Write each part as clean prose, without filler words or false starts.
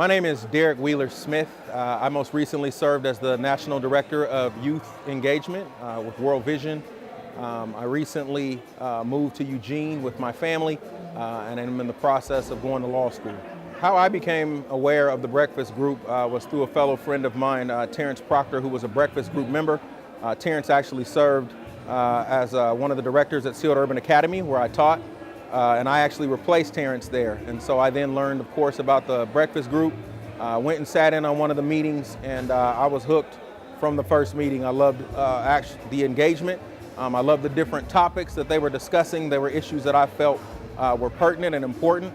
My name is Derrick Wheeler-Smith. I most recently served as the National Director of Youth Engagement with World Vision. I recently moved to Eugene with my family, and I'm in the process of going to law school. How I became aware of the Breakfast Group was through a fellow friend of mine, Terrence Proctor, who was a Breakfast Group member. Terrence actually served as one of the directors at Seattle Urban Academy, where I taught. And I actually replaced Terrence there. And so I then learned, of course, about the Breakfast Group, went and sat in on one of the meetings, and I was hooked from the first meeting. I loved the engagement. I loved the different topics that they were discussing. They were issues that I felt were pertinent and important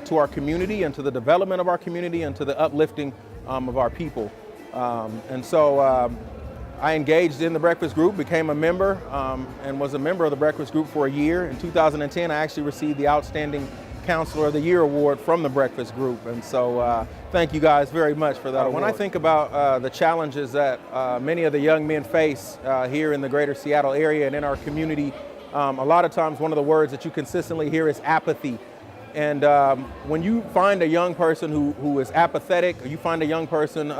to our community and to the development of our community and to the uplifting of our people. And so I engaged in the Breakfast Group, became a member, and was a member of the Breakfast Group for a year. In 2010, I actually received the Outstanding Counselor of the Year award from the Breakfast Group. And so thank you guys very much for that award. When I think about the challenges that many of the young men face here in the greater Seattle area and in our community, a lot of times one of the words that you consistently hear is apathy. And when you find a young person who is apathetic, or you find a young person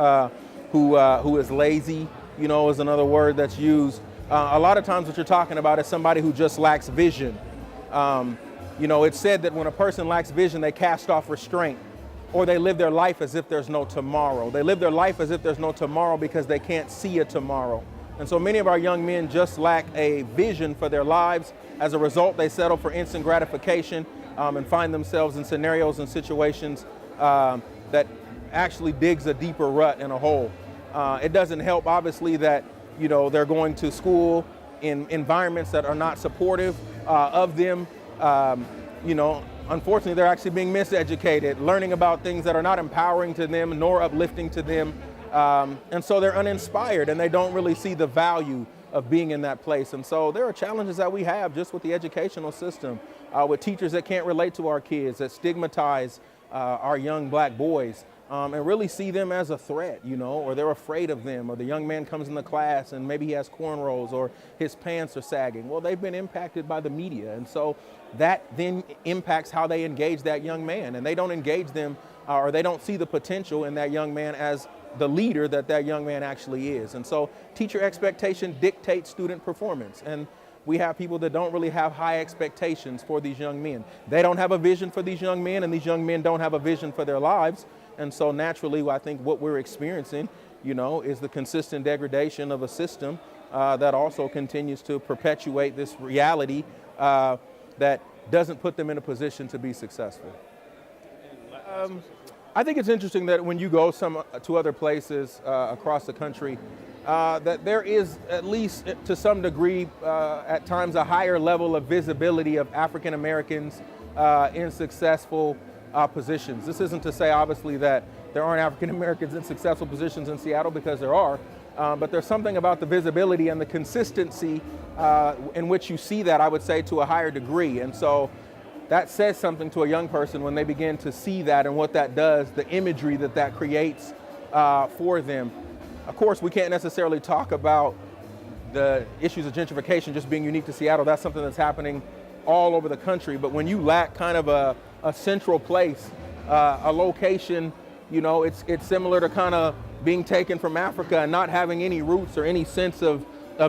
who is lazy, is another word that's used. A lot of times what you're talking about is somebody who just lacks vision. It's said that when a person lacks vision, they cast off restraint, or they live their life as if there's no tomorrow. They live their life as if there's no tomorrow because they can't see a tomorrow. And so many of our young men just lack a vision for their lives. As a result, they settle for instant gratification and find themselves in scenarios and situations that actually digs a deeper rut and a hole. It doesn't help, obviously, that they're going to school in environments that are not supportive of them. Unfortunately, they're actually being miseducated, learning about things that are not empowering to them nor uplifting to them. And so they're uninspired, and they don't really see the value of being in that place. And so there are challenges that we have just with the educational system, with teachers that can't relate to our kids, that stigmatize our young black boys. And really see them as a threat, or they're afraid of them, or the young man comes in the class and maybe he has cornrows or his pants are sagging. Well, they've been impacted by the media, and so that then impacts how they engage that young man, and they don't engage them or they don't see the potential in that young man as the leader that young man actually is. And so teacher expectation dictates student performance, and we have people that don't really have high expectations for these young men. They don't have a vision for these young men, and these young men don't have a vision for their lives. And so naturally, I think what we're experiencing, is the consistent degradation of a system that also continues to perpetuate this reality that doesn't put them in a position to be successful. I think it's interesting that when you go to other places across the country, that there is, at least to some degree, at times a higher level of visibility of African Americans in successful positions. This isn't to say, obviously, that there aren't African Americans in successful positions in Seattle, because there are, but there's something about the visibility and the consistency in which you see that, I would say, to a higher degree. And so that says something to a young person when they begin to see that and what that does, the imagery that creates for them. Of course, we can't necessarily talk about the issues of gentrification just being unique to Seattle. That's something that's happening all over the country. But when you lack kind of a central place, a location, it's similar to kind of being taken from Africa and not having any roots or any sense of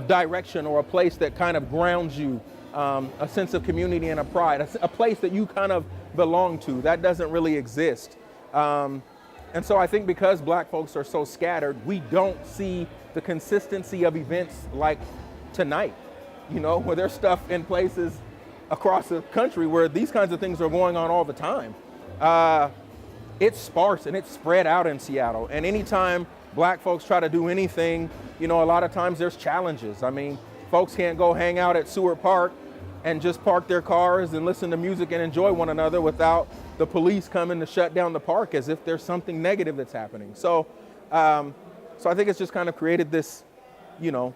direction, or a place that kind of grounds you, a sense of community and a pride, a place that you kind of belong to. That doesn't really exist. And so I think because black folks are so scattered, we don't see the consistency of events like tonight, where there's stuff in places across the country where these kinds of things are going on all the time. It's sparse and it's spread out in Seattle. And anytime black folks try to do anything, a lot of times there's challenges. I mean, folks can't go hang out at Seward Park and just park their cars and listen to music and enjoy one another without the police coming to shut down the park as if there's something negative that's happening. So I think it's just kind of created this,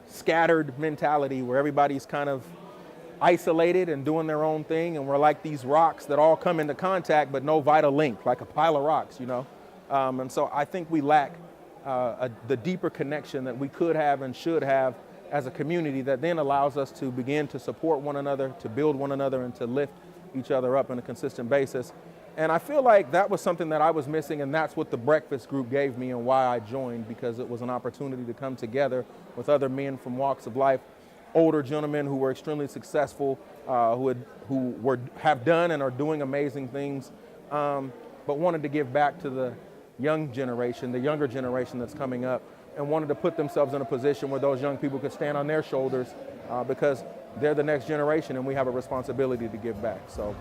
scattered mentality where everybody's kind of isolated and doing their own thing, and we're like these rocks that all come into contact but no vital link, like a pile of rocks, and so I think we lack the deeper connection that we could have and should have as a community, that then allows us to begin to support one another, to build one another, and to lift each other up on a consistent basis. And I feel like that was something that I was missing, and that's what the breakfast group gave me and why I joined, because it was an opportunity to come together with other men from walks of life, older gentlemen who were extremely successful, have done and are doing amazing things, but wanted to give back to the young generation, the younger generation that's coming up, and wanted to put themselves in a position where those young people could stand on their shoulders because they're the next generation and we have a responsibility to give back. So.